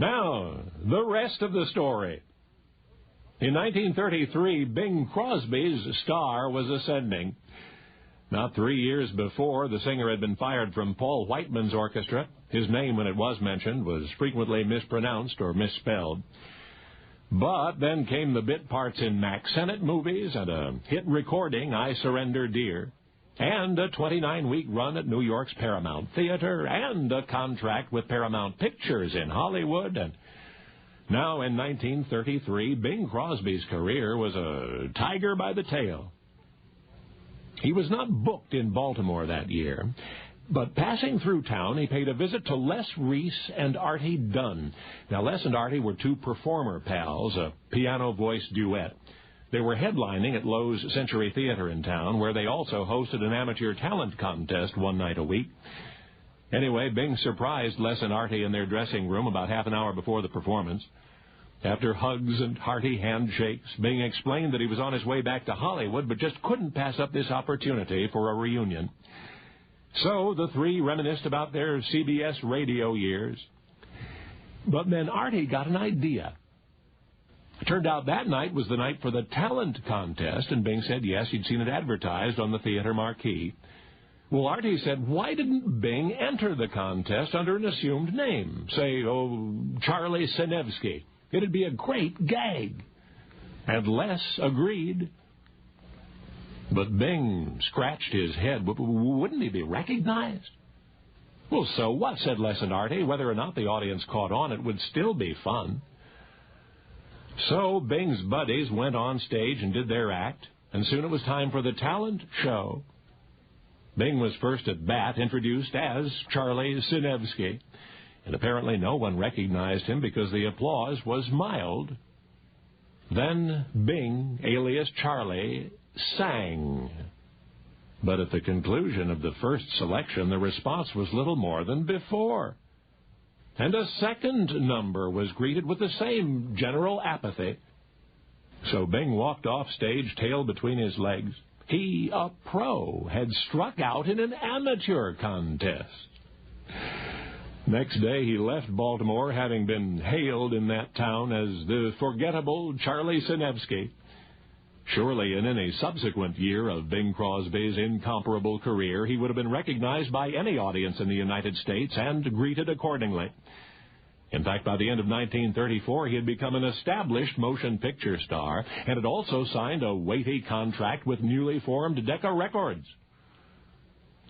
Now, the rest of the story. In 1933, Bing Crosby's star was ascending. Not 3 years before, the singer had been fired from Paul Whiteman's orchestra. His name, when it was mentioned, was frequently mispronounced or misspelled. But then came the bit parts in Mack Sennett movies and a hit recording, I Surrender Dear, and a 29-week run at New York's Paramount Theater, and a contract with Paramount Pictures in Hollywood. And now in 1933, Bing Crosby's career was a tiger by the tail. He was not booked in Baltimore that year, but passing through town, he paid a visit to Les Reese and Artie Dunn. Now, Les and Artie were two performer pals, a piano-voice duet. They were headlining at Lowe's Century Theater in town, where they also hosted an amateur talent contest one night a week. Anyway, Bing surprised Les and Artie in their dressing room about half an hour before the performance. After hugs and hearty handshakes, Bing explained that he was on his way back to Hollywood, but just couldn't pass up this opportunity for a reunion. So the three reminisced about their CBS radio years. But then Artie got an idea. It turned out that night was the night for the talent contest, and Bing said yes, he'd seen it advertised on the theater marquee. Well, Artie said, why didn't Bing enter the contest under an assumed name? Say, Charlie Sinevsky. It'd be a great gag. And Les agreed. But Bing scratched his head. Wouldn't he be recognized? Well, so what, said Les and Artie. Whether or not the audience caught on, it would still be fun. So Bing's buddies went on stage and did their act, and soon it was time for the talent show. Bing was first at bat, introduced as Charlie Sinevsky, and apparently no one recognized him because the applause was mild. Then Bing, alias Charlie, sang. But at the conclusion of the first selection, the response was little more than before. And a second number was greeted with the same general apathy. So Bing walked off stage, tail between his legs. He, a pro, had struck out in an amateur contest. Next day he left Baltimore, having been hailed in that town as the forgettable Charlie Sinevsky. Surely in any subsequent year of Bing Crosby's incomparable career, he would have been recognized by any audience in the United States and greeted accordingly. In fact, by the end of 1934, he had become an established motion picture star and had also signed a weighty contract with newly formed Decca Records.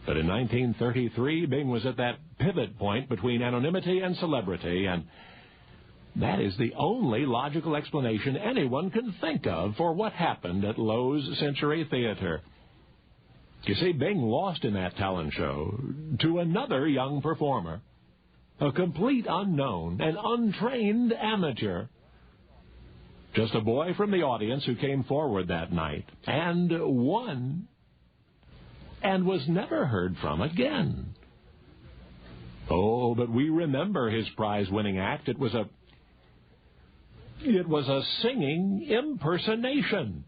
But in 1933, Bing was at that pivot point between anonymity and celebrity, and that is the only logical explanation anyone can think of for what happened at Lowe's Century Theater. You see, Bing lost in that talent show to another young performer, a complete unknown, an untrained amateur. Just a boy from the audience who came forward that night and won, and was never heard from again. Oh, but we remember his prize-winning act. It was a singing impersonation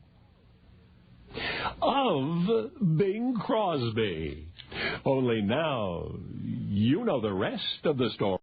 of Bing Crosby. Only now, you know the rest of the story.